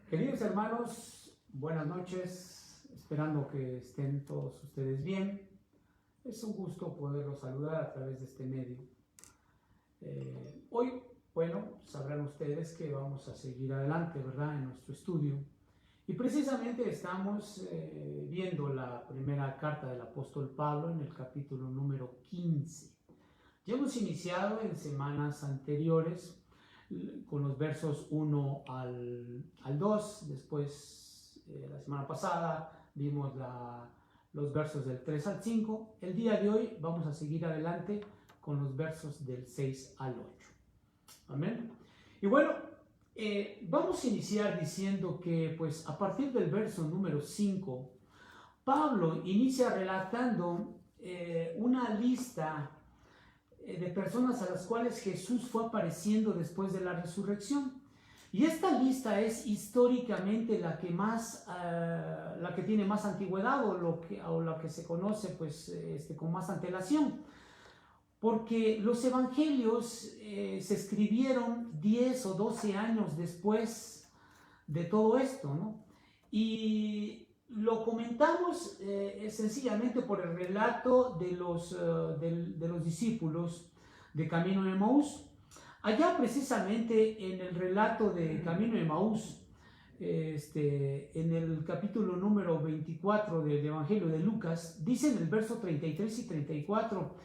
Queridos hermanos, buenas noches, esperando que estén todos ustedes bien. Es un gusto poderlos saludar a través de este medio. Hoy, sabrán ustedes que vamos a seguir adelante, ¿verdad?, en nuestro estudio. Y precisamente estamos viendo la primera carta del apóstol Pablo en el capítulo número 15. Ya hemos iniciado en semanas anteriores con los versos 1 al 2, después la semana pasada vimos los versos del 3 al 5, el día de hoy vamos a seguir adelante con los versos del 6 al 8. Amén. Y bueno, vamos a iniciar diciendo que pues a partir del verso número 5, Pablo inicia relatando una lista de personas a las cuales Jesús fue apareciendo después de la resurrección. Y esta lista es históricamente la que tiene más antigüedad o la que se conoce pues con más antelación, porque los evangelios se escribieron 10 o 12 años después de todo esto, ¿no? Y lo comentamos sencillamente por el relato de los discípulos de Camino de Emaús. Allá precisamente en el relato de Camino de Emaús, en el capítulo número 24 del Evangelio de Lucas, dice en el verso 33 y 34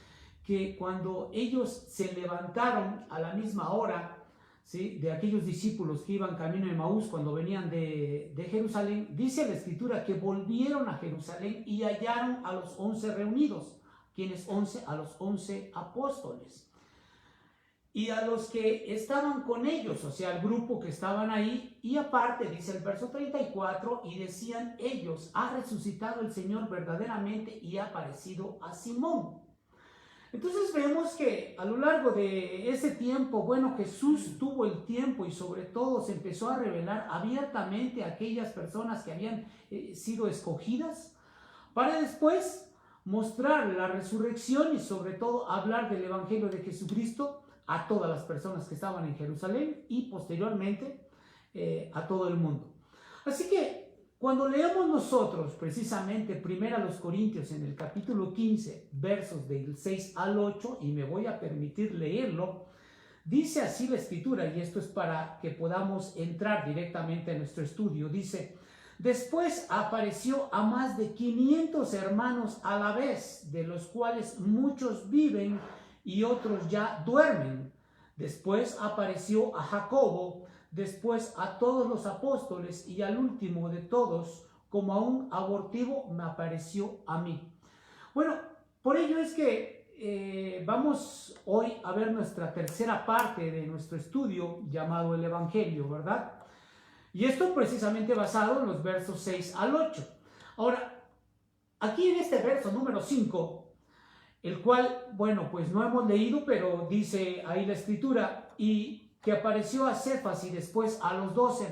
que cuando ellos se levantaron a la misma hora, ¿sí?, de aquellos discípulos que iban camino de Emaús cuando venían de Jerusalén, dice la escritura que volvieron a Jerusalén y hallaron a los 11 reunidos. ¿Quiénes 11? A los 11 apóstoles. Y a los que estaban con ellos, o sea, al grupo que estaban ahí, y aparte, dice el verso 34, y decían ellos, ha resucitado el Señor verdaderamente y ha aparecido a Simón. Entonces vemos que a lo largo de ese tiempo, Jesús tuvo el tiempo y sobre todo se empezó a revelar abiertamente a aquellas personas que habían sido escogidas para después mostrar la resurrección y sobre todo hablar del Evangelio de Jesucristo a todas las personas que estaban en Jerusalén y posteriormente a todo el mundo. Así que cuando leemos nosotros precisamente 1 Corintios en el capítulo 15, versos del 6 al 8, y me voy a permitir leerlo, dice así la escritura, y esto es para que podamos entrar directamente a nuestro estudio. Dice: después apareció a más de 500 hermanos a la vez, de los cuales muchos viven y otros ya duermen. Después apareció a Jacobo, después a todos los apóstoles y al último de todos, como a un abortivo, me apareció a mí. Bueno, por ello es que vamos hoy a ver nuestra tercera parte de nuestro estudio llamado el Evangelio, ¿verdad? Y esto precisamente basado en los versos 6 al 8. Ahora, aquí en este verso número 5, el cual, pues no hemos leído, pero dice ahí la escritura, y que apareció a Cefas y después a los 12.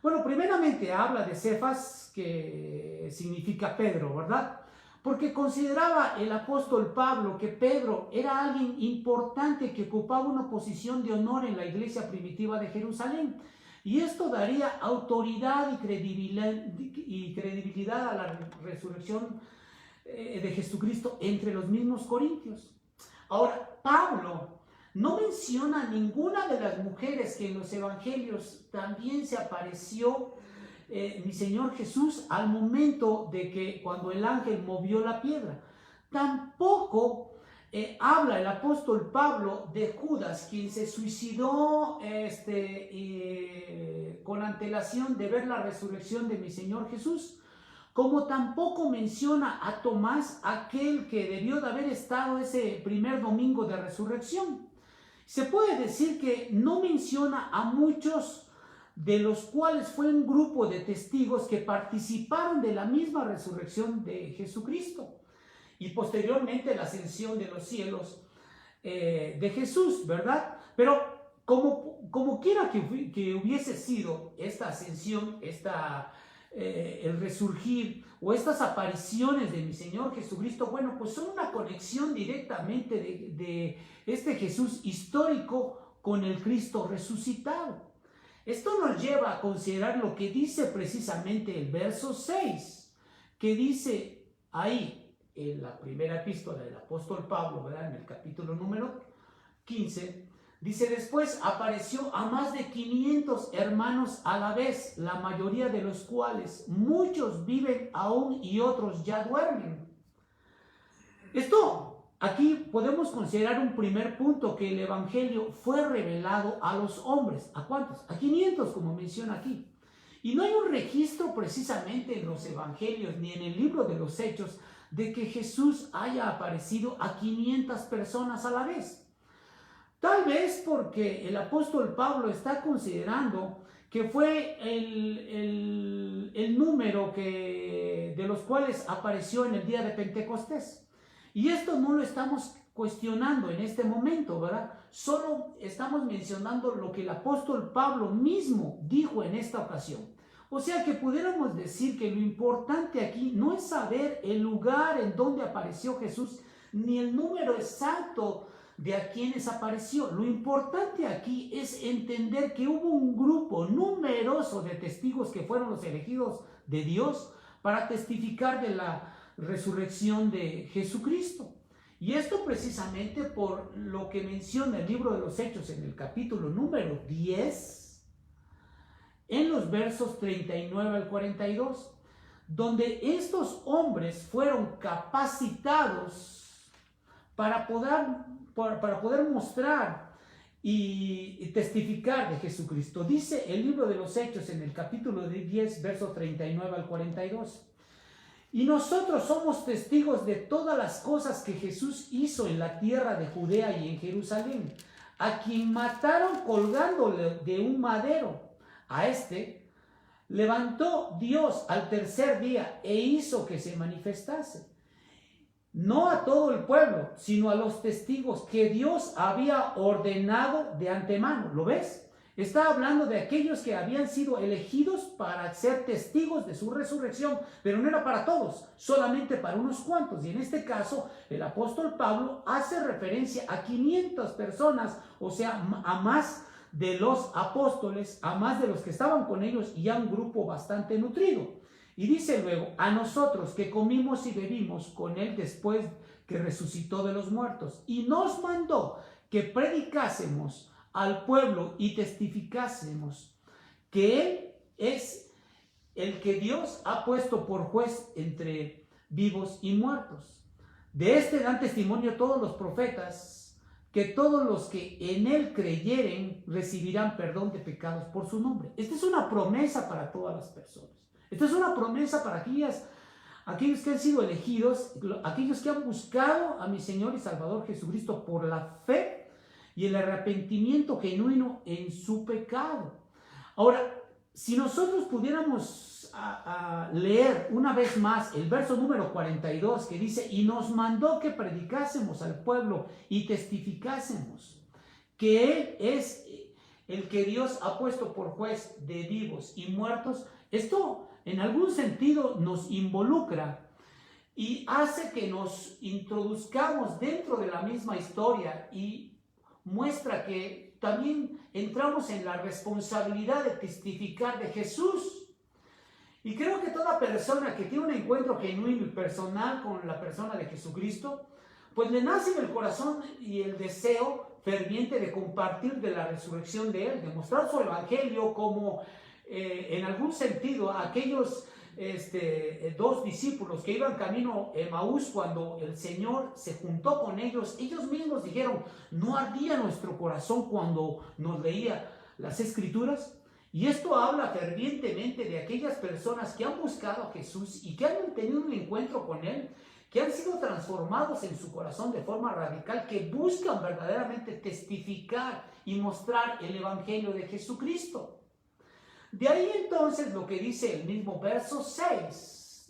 Bueno, primeramente habla de Cefas, que significa Pedro, ¿verdad? Porque consideraba el apóstol Pablo que Pedro era alguien importante que ocupaba una posición de honor en la iglesia primitiva de Jerusalén. Y esto daría autoridad y credibilidad a la resurrección de Jesucristo entre los mismos corintios. Ahora, Pablo no menciona ninguna de las mujeres que en los evangelios también se apareció mi Señor Jesús al momento de que cuando el ángel movió la piedra. Tampoco habla el apóstol Pablo de Judas, quien se suicidó con antelación de ver la resurrección de mi Señor Jesús. Como tampoco menciona a Tomás, aquel que debió de haber estado ese primer domingo de resurrección. Se puede decir que no menciona a muchos de los cuales fue un grupo de testigos que participaron de la misma resurrección de Jesucristo y posteriormente la ascensión de los cielos de Jesús, ¿verdad? Pero como quiera que hubiese sido esta ascensión, el resurgir o estas apariciones de mi Señor Jesucristo, pues son una conexión directamente de este Jesús histórico con el Cristo resucitado. Esto nos lleva a considerar lo que dice precisamente el verso 6, que dice ahí en la primera epístola del apóstol Pablo, ¿verdad? En el capítulo número 15, dice: después apareció a más de 500 hermanos a la vez, la mayoría de los cuales muchos viven aún y otros ya duermen. Aquí podemos considerar un primer punto, que el evangelio fue revelado a los hombres. ¿A cuántos? A 500, como menciona aquí. Y no hay un registro precisamente en los evangelios ni en el libro de los Hechos de que Jesús haya aparecido a 500 personas a la vez. Tal vez porque el apóstol Pablo está considerando que fue el número de los cuales apareció en el día de Pentecostés. Y esto no lo estamos cuestionando en este momento, ¿verdad? Solo estamos mencionando lo que el apóstol Pablo mismo dijo en esta ocasión. O sea que pudiéramos decir que lo importante aquí no es saber el lugar en donde apareció Jesús, ni el número exacto de a quienes apareció. Lo importante aquí es entender que hubo un grupo numeroso de testigos que fueron los elegidos de Dios para testificar de la resurrección de Jesucristo. Y esto precisamente por lo que menciona el libro de los Hechos en el capítulo número 10, en los versos 39 al 42, donde estos hombres fueron capacitados para poder mostrar y testificar de Jesucristo. Dice el libro de los Hechos en el capítulo 10, versos 39 al 42. Y nosotros somos testigos de todas las cosas que Jesús hizo en la tierra de Judea y en Jerusalén, a quien mataron colgándole de un madero. A este levantó Dios al tercer día e hizo que se manifestase, no a todo el pueblo, sino a los testigos que Dios había ordenado de antemano. ¿Lo ves? Está hablando de aquellos que habían sido elegidos para ser testigos de su resurrección, pero no era para todos, solamente para unos cuantos. Y en este caso, el apóstol Pablo hace referencia a 500 personas, o sea, a más de los apóstoles, a más de los que estaban con ellos, y a un grupo bastante nutrido. Y dice luego: a nosotros que comimos y bebimos con él después que resucitó de los muertos, y nos mandó que predicásemos al pueblo y testificásemos que él es el que Dios ha puesto por juez entre vivos y muertos. De este dan testimonio todos los profetas, que todos los que en él creyeren recibirán perdón de pecados por su nombre. Esta es una promesa para todas las personas. Esta es una promesa para aquellos que han sido elegidos, aquellos que han buscado a mi Señor y Salvador Jesucristo por la fe y el arrepentimiento genuino en su pecado. Ahora, si nosotros pudiéramos leer una vez más el verso número 42, que dice: y nos mandó que predicásemos al pueblo y testificásemos que él es el que Dios ha puesto por juez de vivos y muertos. Esto en algún sentido nos involucra y hace que nos introduzcamos dentro de la misma historia, y muestra que también entramos en la responsabilidad de testificar de Jesús. Y creo que toda persona que tiene un encuentro genuino y personal con la persona de Jesucristo, pues le nace en el corazón y el deseo ferviente de compartir de la resurrección de él, de mostrar su evangelio como en algún sentido aquellos dos discípulos que iban camino a Emaús, cuando el Señor se juntó con ellos, ellos mismos dijeron: ¿no ardía nuestro corazón cuando nos leía las Escrituras? Y esto habla fervientemente de aquellas personas que han buscado a Jesús y que han tenido un encuentro con él, que han sido transformados en su corazón de forma radical, que buscan verdaderamente testificar y mostrar el evangelio de Jesucristo. De ahí entonces lo que dice el mismo verso 6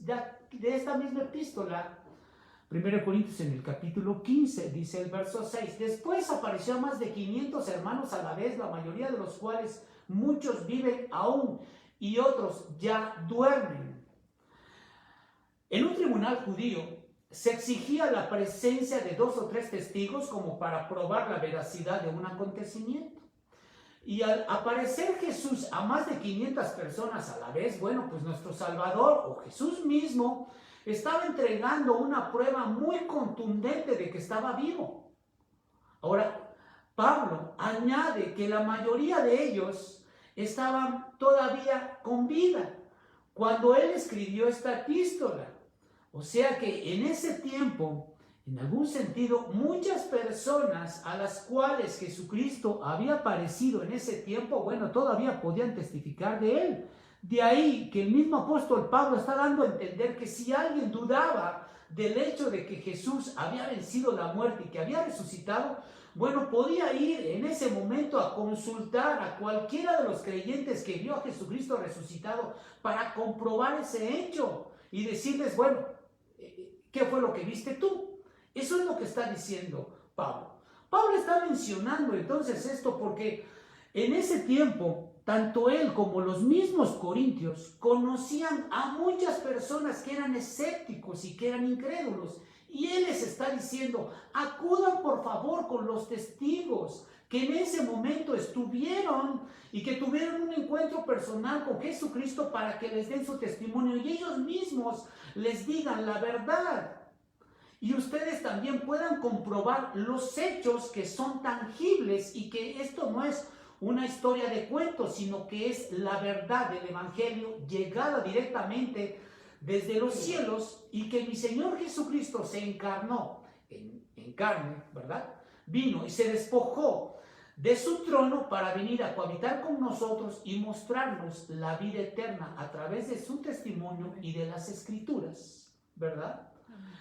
de esta misma epístola, 1 Corintios en el capítulo 15, dice el verso 6: después apareció a más de 500 hermanos a la vez, la mayoría de los cuales muchos viven aún y otros ya duermen. En un tribunal judío se exigía la presencia de 2 o 3 testigos como para probar la veracidad de un acontecimiento. Y al aparecer Jesús a más de 500 personas a la vez, bueno, pues nuestro Salvador o Jesús mismo estaba entregando una prueba muy contundente de que estaba vivo. Ahora, Pablo añade que la mayoría de ellos estaban todavía con vida cuando él escribió esta epístola. O sea que en ese tiempo, en algún sentido, muchas personas a las cuales Jesucristo había aparecido en ese tiempo, bueno, todavía podían testificar de él. De ahí que el mismo apóstol Pablo está dando a entender que si alguien dudaba del hecho de que Jesús había vencido la muerte y que había resucitado, bueno, podía ir en ese momento a consultar a cualquiera de los creyentes que vio a Jesucristo resucitado para comprobar ese hecho y decirles, bueno, ¿qué fue lo que viste tú? Eso es lo que está diciendo Pablo. Pablo está mencionando entonces esto porque en ese tiempo, tanto él como los mismos corintios conocían a muchas personas que eran escépticos y que eran incrédulos. Y él les está diciendo, acudan por favor con los testigos que en ese momento estuvieron y que tuvieron un encuentro personal con Jesucristo para que les den su testimonio y ellos mismos les digan la verdad. Y ustedes también puedan comprobar los hechos que son tangibles y que esto no es una historia de cuentos, sino que es la verdad del Evangelio llegada directamente desde los cielos y que mi Señor Jesucristo se encarnó en carne, ¿verdad? Vino y se despojó de su trono para venir a cohabitar con nosotros y mostrarnos la vida eterna a través de su testimonio y de las Escrituras, ¿verdad?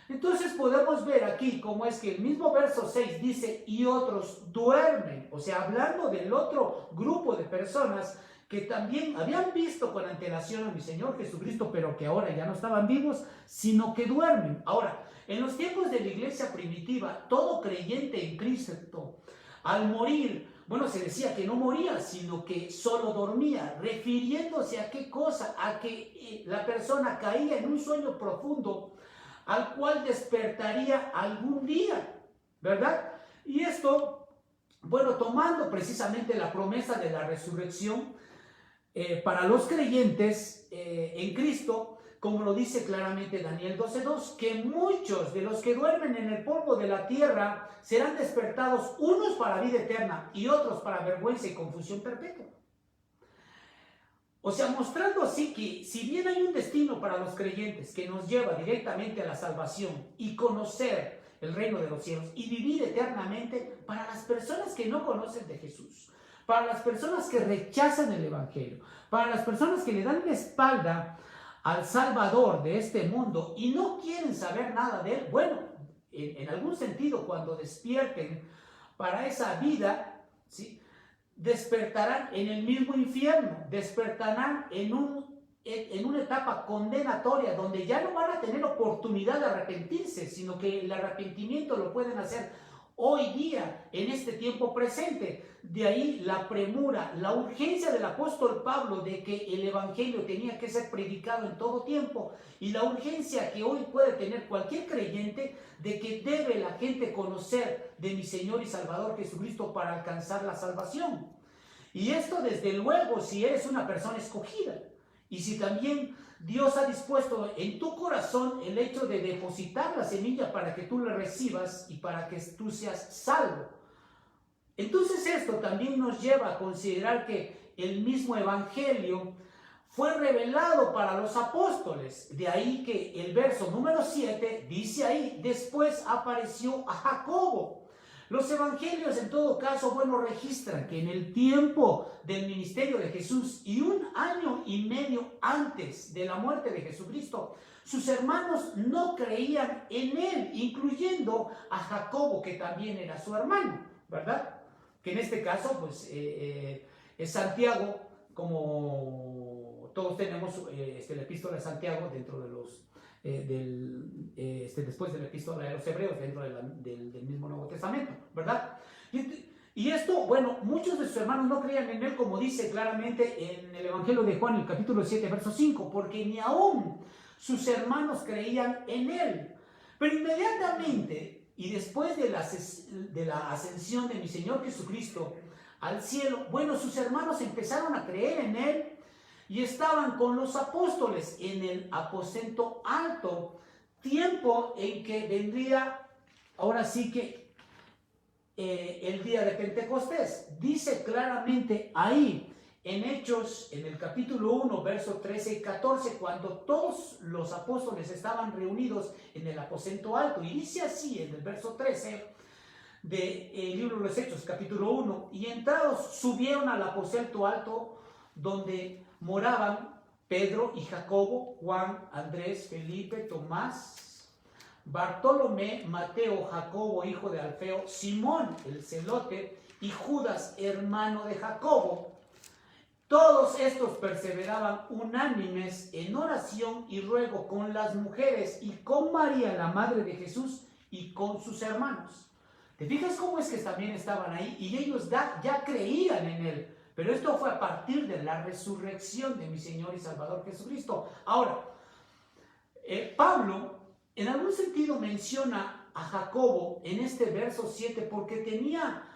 Entonces podemos ver aquí cómo es que el mismo verso 6 dice, y otros duermen, o sea, hablando del otro grupo de personas que también habían visto con antelación a mi Señor Jesucristo, pero que ahora ya no estaban vivos, sino que duermen. Ahora, en los tiempos de la iglesia primitiva, todo creyente en Cristo, al morir, bueno, se decía que no moría, sino que solo dormía, refiriéndose a qué cosa, a que la persona caía en un sueño profundo, al cual despertaría algún día, ¿verdad? Y esto, bueno, tomando precisamente la promesa de la resurrección para los creyentes en Cristo, como lo dice claramente Daniel 12:2, que muchos de los que duermen en el polvo de la tierra serán despertados, unos para vida eterna y otros para vergüenza y confusión perpetua. O sea, mostrando así que si bien hay un destino para los creyentes que nos lleva directamente a la salvación y conocer el reino de los cielos y vivir eternamente, para las personas que no conocen de Jesús, para las personas que rechazan el Evangelio, para las personas que le dan la espalda al Salvador de este mundo y no quieren saber nada de él, bueno, en algún sentido cuando despierten para esa vida, ¿sí?, despertarán en el mismo infierno, despertarán en una etapa condenatoria donde ya no van a tener oportunidad de arrepentirse, sino que el arrepentimiento lo pueden hacer hoy día, en este tiempo presente. De ahí la premura, la urgencia del apóstol Pablo de que el Evangelio tenía que ser predicado en todo tiempo y la urgencia que hoy puede tener cualquier creyente de que debe la gente conocer de mi Señor y Salvador Jesucristo para alcanzar la salvación. Y esto desde luego si eres una persona escogida y si también Dios ha dispuesto en tu corazón el hecho de depositar la semilla para que tú la recibas y para que tú seas salvo. Entonces esto también nos lleva a considerar que el mismo Evangelio fue revelado para los apóstoles. De ahí que el verso número 7 dice ahí, después apareció a Jacobo. Los evangelios en todo caso, bueno, registran que en el tiempo del ministerio de Jesús y 1 año y medio antes de la muerte de Jesucristo, sus hermanos no creían en él, incluyendo a Jacobo, que también era su hermano, ¿verdad? Que en este caso, pues, es Santiago, como todos tenemos la epístola de Santiago dentro de los... después de la epístola de los Hebreos dentro del mismo Nuevo Testamento, ¿verdad? Y esto, bueno, muchos de sus hermanos no creían en él, como dice claramente en el Evangelio de Juan, el capítulo 7, verso 5, porque ni aún sus hermanos creían en él. Pero inmediatamente y después de la ascensión de mi Señor Jesucristo al cielo. Bueno, sus hermanos empezaron a creer en él y estaban con los apóstoles en el aposento alto, tiempo en que vendría, ahora sí que el día de Pentecostés. Dice claramente ahí en Hechos, en el capítulo 1, versos 13 y 14, cuando todos los apóstoles estaban reunidos en el aposento alto, y dice así en el verso 13 del libro de los Hechos, capítulo 1, y entrados subieron al aposento alto donde moraban Pedro y Jacobo, Juan, Andrés, Felipe, Tomás, Bartolomé, Mateo, Jacobo, hijo de Alfeo, Simón, el celote, y Judas, hermano de Jacobo. Todos estos perseveraban unánimes en oración y ruego con las mujeres y con María, la madre de Jesús, y con sus hermanos. ¿Te fijas cómo es que también estaban ahí? Y ellos ya creían en él. Pero esto fue a partir de la resurrección de mi Señor y Salvador Jesucristo. Ahora, Pablo en algún sentido menciona a Jacobo en este verso 7 porque tenía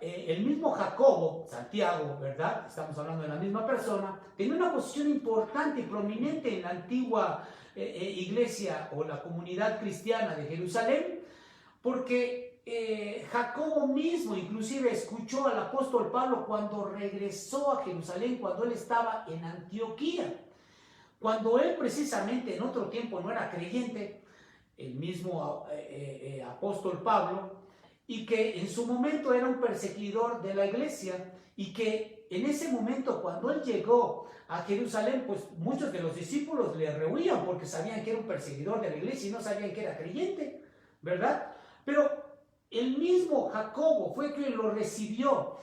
el mismo Jacobo, Santiago, ¿verdad? Estamos hablando de la misma persona, tenía una posición importante y prominente en la antigua iglesia o la comunidad cristiana de Jerusalén, porque Jacobo mismo inclusive escuchó al apóstol Pablo cuando regresó a Jerusalén, cuando él estaba en Antioquía, cuando él precisamente en otro tiempo no era creyente, el mismo apóstol Pablo, y que en su momento era un perseguidor de la iglesia, y que en ese momento cuando él llegó a Jerusalén, pues muchos de los discípulos le rehuían porque sabían que era un perseguidor de la iglesia y no sabían que era creyente, ¿verdad? Pero el mismo Jacobo fue quien lo recibió,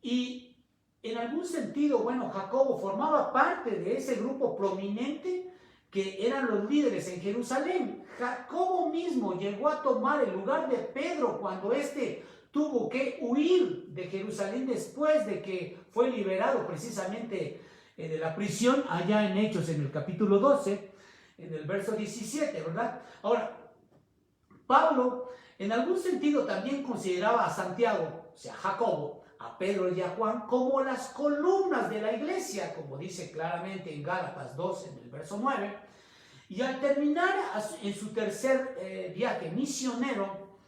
y en algún sentido, bueno, Jacobo formaba parte de ese grupo prominente que eran los líderes en Jerusalén. Jacobo mismo llegó a tomar el lugar de Pedro cuando éste tuvo que huir de Jerusalén después de que fue liberado precisamente de la prisión allá en Hechos, en el capítulo 12, en el verso 17, ¿verdad? Ahora, Pablo en algún sentido también consideraba a Santiago, o sea, Jacobo, a Pedro y a Juan como las columnas de la iglesia, como dice claramente en Gálatas 2, en el verso 9. Y al terminar en su tercer viaje misionero,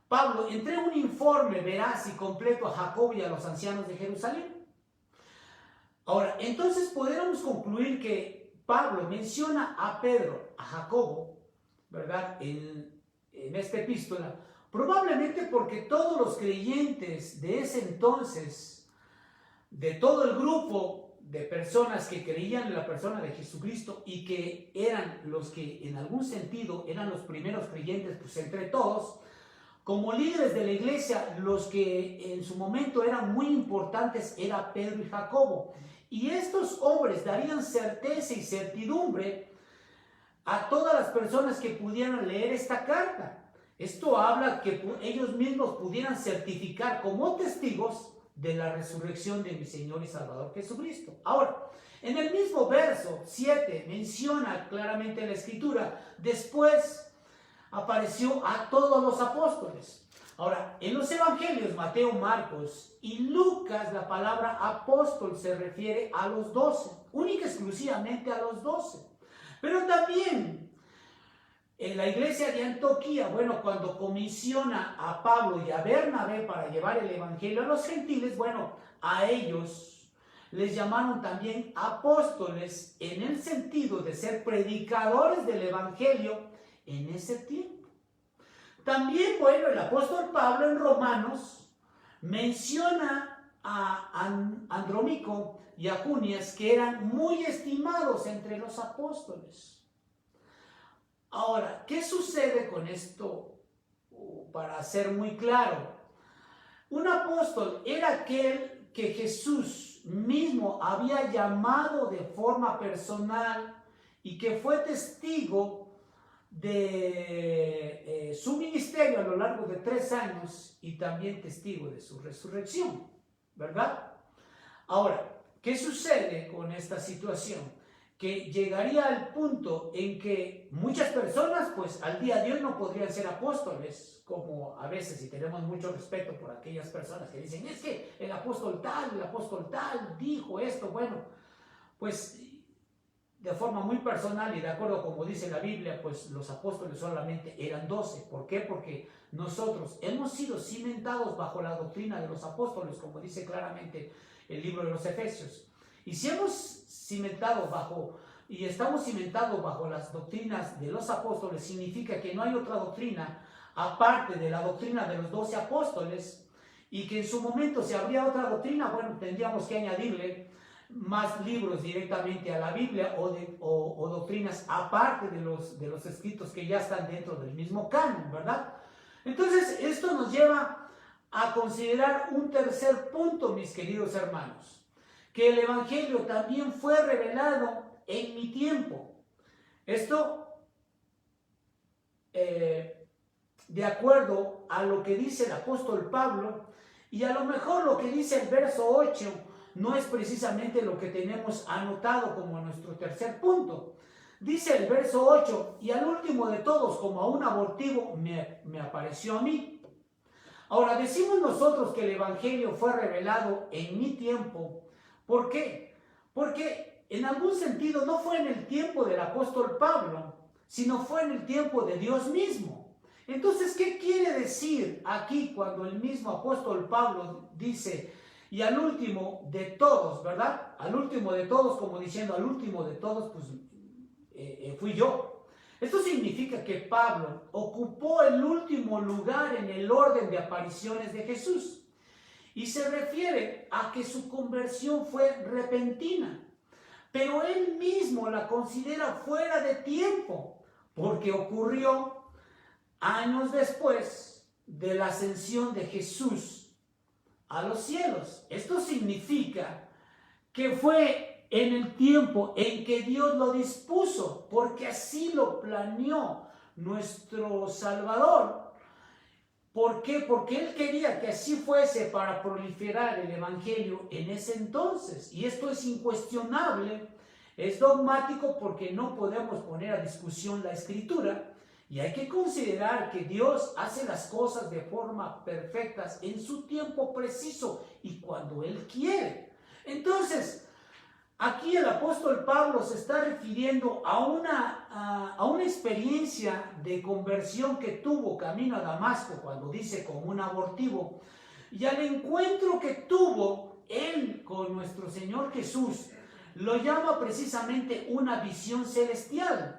Pablo entrega un informe veraz y completo a Jacobo y a los ancianos de Jerusalén. Ahora, entonces podemos concluir que Pablo menciona a Pedro, a Jacobo, ¿verdad?, en esta epístola, probablemente porque todos los creyentes de ese entonces, de todo el grupo de personas que creían en la persona de Jesucristo y que eran los que en algún sentido eran los primeros creyentes, pues entre todos, como líderes de la iglesia, los que en su momento eran muy importantes era Pedro y Jacobo. Y estos hombres darían certeza y certidumbre a todas las personas que pudieran leer esta carta. Esto habla que ellos mismos pudieran certificar como testigos de la resurrección de mi Señor y Salvador Jesucristo. Ahora, en el mismo verso 7 menciona claramente la Escritura, después apareció a todos los apóstoles. Ahora, en los evangelios, Mateo, Marcos y Lucas, la palabra apóstol se refiere a los 12, única y exclusivamente a los 12. Pero también en la iglesia de Antioquía, bueno, cuando comisiona a Pablo y a Bernabé para llevar el evangelio a los gentiles, bueno, a ellos les llamaron también apóstoles en el sentido de ser predicadores del evangelio en ese tiempo. También, bueno, el apóstol Pablo en Romanos menciona a Andrónico y a Junias, que eran muy estimados entre los apóstoles. Ahora, ¿qué sucede con esto? Para ser muy claro, un apóstol era aquel que Jesús mismo había llamado de forma personal y que fue testigo de su ministerio a lo largo de 3 años y también testigo de su resurrección, ¿verdad? Ahora, ¿qué sucede con esta situación? que llegaría al punto en que muchas personas, pues al día de hoy no podrían ser apóstoles, como a veces, y tenemos mucho respeto por aquellas personas que dicen, es que el apóstol tal dijo esto. Bueno, pues de forma muy personal y de acuerdo como dice la Biblia, pues los apóstoles solamente eran 12. ¿Por qué? Porque nosotros hemos sido cimentados bajo la doctrina de los apóstoles, como dice claramente el libro de los Efesios. Y si hemos cimentado bajo y estamos cimentados bajo las doctrinas de los apóstoles, significa que no hay otra doctrina aparte de la doctrina de los 12 apóstoles, y que en su momento si habría otra doctrina, bueno, tendríamos que añadirle más libros directamente a la Biblia o doctrinas aparte de los escritos que ya están dentro del mismo canon, ¿verdad? Entonces, esto nos lleva a considerar un tercer punto, mis queridos hermanos, que el Evangelio también fue revelado en mi tiempo. Esto, de acuerdo a lo que dice el apóstol Pablo, y a lo mejor lo que dice el verso 8, no es precisamente lo que tenemos anotado como nuestro tercer punto. Dice el verso 8, y al último de todos, como a un abortivo, me apareció a mí. Ahora, decimos nosotros que el Evangelio fue revelado en mi tiempo. ¿Por qué? Porque en algún sentido no fue en el tiempo del apóstol Pablo, sino fue en el tiempo de Dios mismo. Entonces, ¿qué quiere decir aquí cuando el mismo apóstol Pablo dice, y al último de todos, ¿verdad? Al último de todos, como diciendo, al último de todos, pues fui yo. Esto significa que Pablo ocupó el último lugar en el orden de apariciones de Jesús. Y se refiere a que su conversión fue repentina, pero él mismo la considera fuera de tiempo, porque ocurrió años después de la ascensión de Jesús a los cielos. Esto significa que fue en el tiempo en que Dios lo dispuso, porque así lo planeó nuestro Salvador. ¿Por qué? Porque Él quería que así fuese para proliferar el Evangelio en ese entonces. Y esto es incuestionable, es dogmático, porque no podemos poner a discusión la Escritura. Y hay que considerar que Dios hace las cosas de forma perfecta en su tiempo preciso y cuando Él quiere. Entonces, aquí el apóstol Pablo se está refiriendo a una experiencia de conversión que tuvo camino a Damasco, cuando dice como un abortivo, y al encuentro que tuvo él con nuestro Señor Jesús, lo llama precisamente una visión celestial.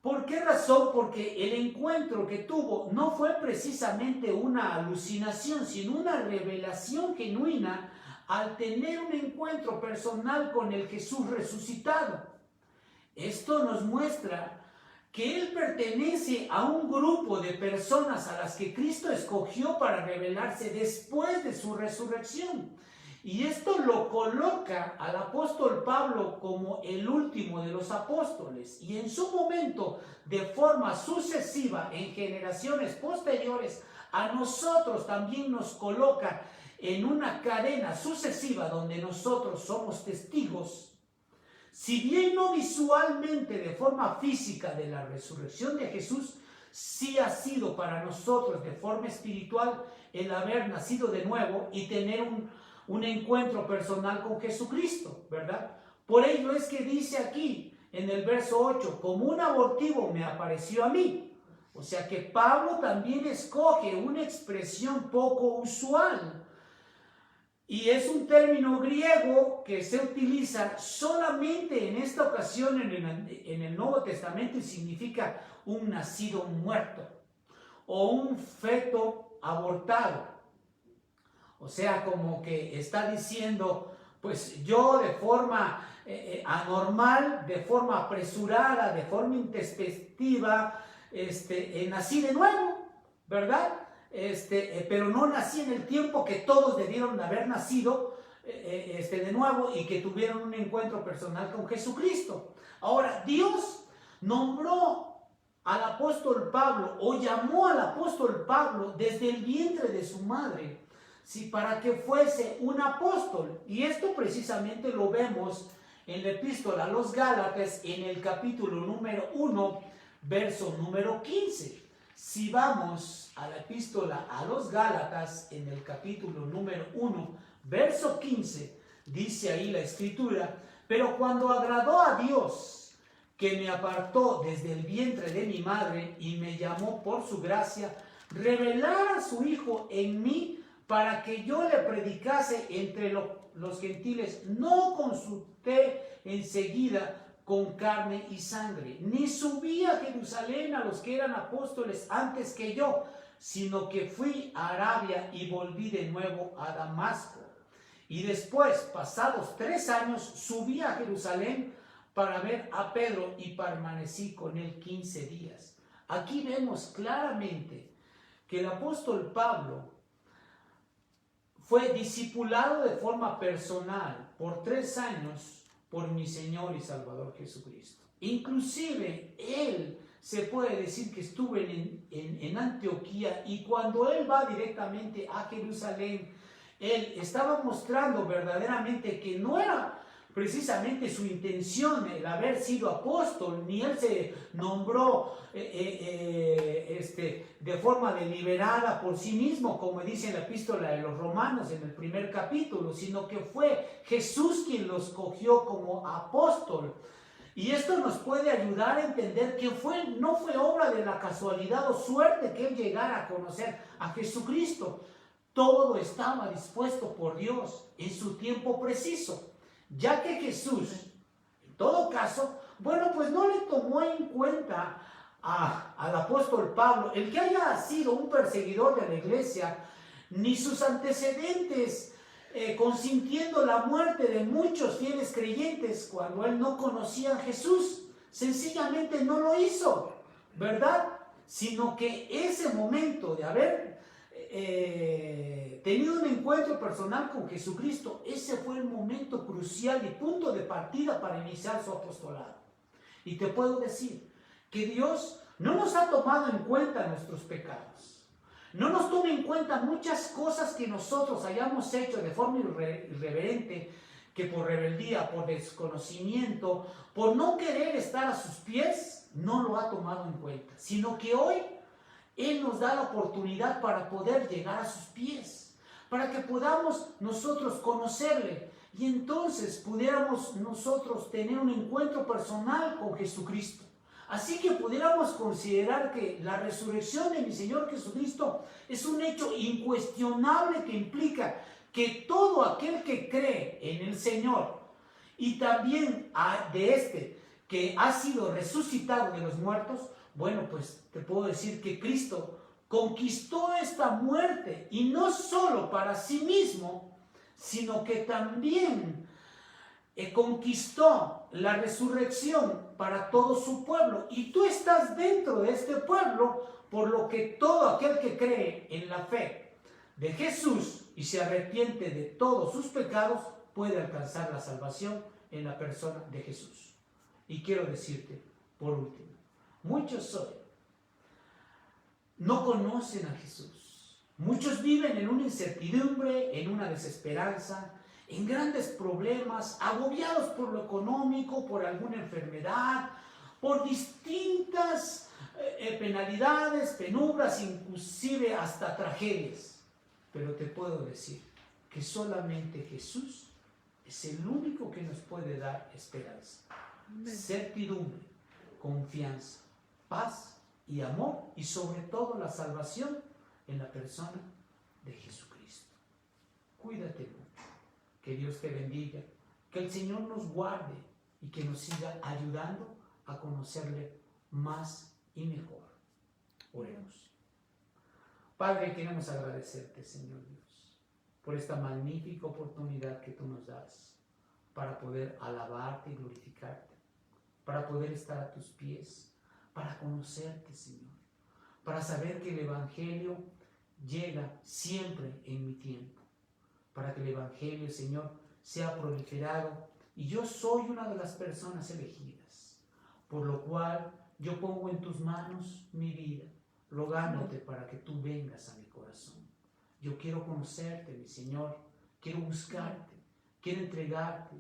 ¿Por qué razón? Porque el encuentro que tuvo no fue precisamente una alucinación, sino una revelación genuina al tener un encuentro personal con el Jesús resucitado. Esto nos muestra que Él pertenece a un grupo de personas a las que Cristo escogió para revelarse después de su resurrección. Y esto lo coloca al apóstol Pablo como el último de los apóstoles. Y en su momento, de forma sucesiva, en generaciones posteriores, a nosotros también nos coloca en una cadena sucesiva donde nosotros somos testigos, si bien no visualmente de forma física de la resurrección de Jesús, sí ha sido para nosotros de forma espiritual el haber nacido de nuevo y tener un encuentro personal con Jesucristo, ¿verdad? Por ello es que dice aquí en el verso 8, como un abortivo me apareció a mí. O sea que Pablo también escoge una expresión poco usual. Y es un término griego que se utiliza solamente en esta ocasión en el Nuevo Testamento y significa un nacido muerto o un feto abortado. O sea, como que está diciendo, pues yo de forma anormal, de forma apresurada, de forma intempestiva, nací de nuevo, ¿verdad? Pero no nací en el tiempo que todos debieron haber nacido de nuevo y que tuvieron un encuentro personal con Jesucristo. Ahora, Dios nombró al apóstol Pablo o llamó al apóstol Pablo desde el vientre de su madre, ¿sí? Para que fuese un apóstol. Y esto precisamente lo vemos en la epístola a los Gálatas, en el capítulo número 1, verso número 15. Si vamos a la epístola a los Gálatas, en el capítulo número 1, verso 15, dice ahí la escritura: pero cuando agradó a Dios, que me apartó desde el vientre de mi madre y me llamó por su gracia, revelar a su Hijo en mí para que yo le predicase entre los gentiles, no consulté enseguida con carne y sangre, ni subí a Jerusalén a los que eran apóstoles antes que yo, sino que fui a Arabia y volví de nuevo a Damasco. Y después, pasados 3 años, subí a Jerusalén para ver a Pedro y permanecí con él 15 días. Aquí vemos claramente que el apóstol Pablo fue discipulado de forma personal por 3 años por mi Señor y Salvador Jesucristo. Inclusive él se puede decir que estuvo en Antioquía, y cuando él va directamente a Jerusalén, él estaba mostrando verdaderamente que no era precisamente su intención el haber sido apóstol, ni él se nombró de forma deliberada por sí mismo, como dice en la epístola de los Romanos en el primer capítulo, sino que fue Jesús quien los escogió como apóstol. Y esto nos puede ayudar a entender que no fue obra de la casualidad o suerte que él llegara a conocer a Jesucristo. Todo estaba dispuesto por Dios en su tiempo preciso, ya que Jesús, en todo caso, bueno, pues no le tomó en cuenta al apóstol Pablo, el que haya sido un perseguidor de la iglesia, ni sus antecedentes, consintiendo la muerte de muchos fieles creyentes cuando él no conocía a Jesús. Sencillamente no lo hizo, ¿verdad? Sino que ese momento de haber tenido un encuentro personal con Jesucristo, ese fue el momento crucial y punto de partida para iniciar su apostolado. Y te puedo decir que Dios no nos ha tomado en cuenta nuestros pecados, no nos toma en cuenta muchas cosas que nosotros hayamos hecho de forma irreverente, que por rebeldía, por desconocimiento, por no querer estar a sus pies, no lo ha tomado en cuenta, sino que hoy Él nos da la oportunidad para poder llegar a sus pies, para que podamos nosotros conocerle y entonces pudiéramos nosotros tener un encuentro personal con Jesucristo. Así que pudiéramos considerar que la resurrección de mi Señor Jesucristo es un hecho incuestionable que implica que todo aquel que cree en el Señor y también de que ha sido resucitado de los muertos, bueno, pues te puedo decir que Cristo conquistó esta muerte, y no solo para sí mismo, sino que también conquistó la resurrección para todo su pueblo. Y tú estás dentro de este pueblo, por lo que todo aquel que cree en la fe de Jesús y se arrepiente de todos sus pecados puede alcanzar la salvación en la persona de Jesús. Y quiero decirte, por último, muchos hoy no conocen a Jesús. Muchos viven en una incertidumbre, en una desesperanza, en grandes problemas, agobiados por lo económico, por alguna enfermedad, por distintas penalidades, penumbras, inclusive hasta tragedias. Pero te puedo decir que solamente Jesús es el único que nos puede dar esperanza, certidumbre, confianza, paz y amor, y sobre todo la salvación en la persona de Jesucristo. Cuídate mucho, que Dios te bendiga, que el Señor nos guarde y que nos siga ayudando a conocerle más y mejor. Oremos. Padre, queremos agradecerte, Señor Dios, por esta magnífica oportunidad que tú nos das para poder alabarte y glorificarte, para poder estar a tus pies, para conocerte, Señor, para saber que el Evangelio llega siempre en mi tiempo, para que el Evangelio, Señor, sea proliferado, y yo soy una de las personas elegidas, por lo cual yo pongo en tus manos mi vida, rogándote para que tú vengas a mi corazón. Yo quiero conocerte, mi Señor, quiero buscarte, quiero entregarte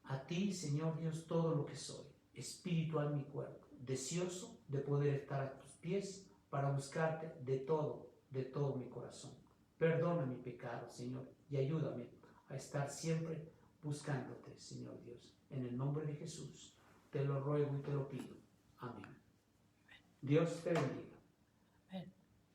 A ti, Señor Dios, todo lo que soy, espiritual mi cuerpo, deseoso de poder estar a tus pies para buscarte de todo mi corazón. Perdona mi pecado, Señor, y ayúdame a estar siempre buscándote, Señor Dios. En el nombre de Jesús, te lo ruego y te lo pido. Amén. Dios te bendiga.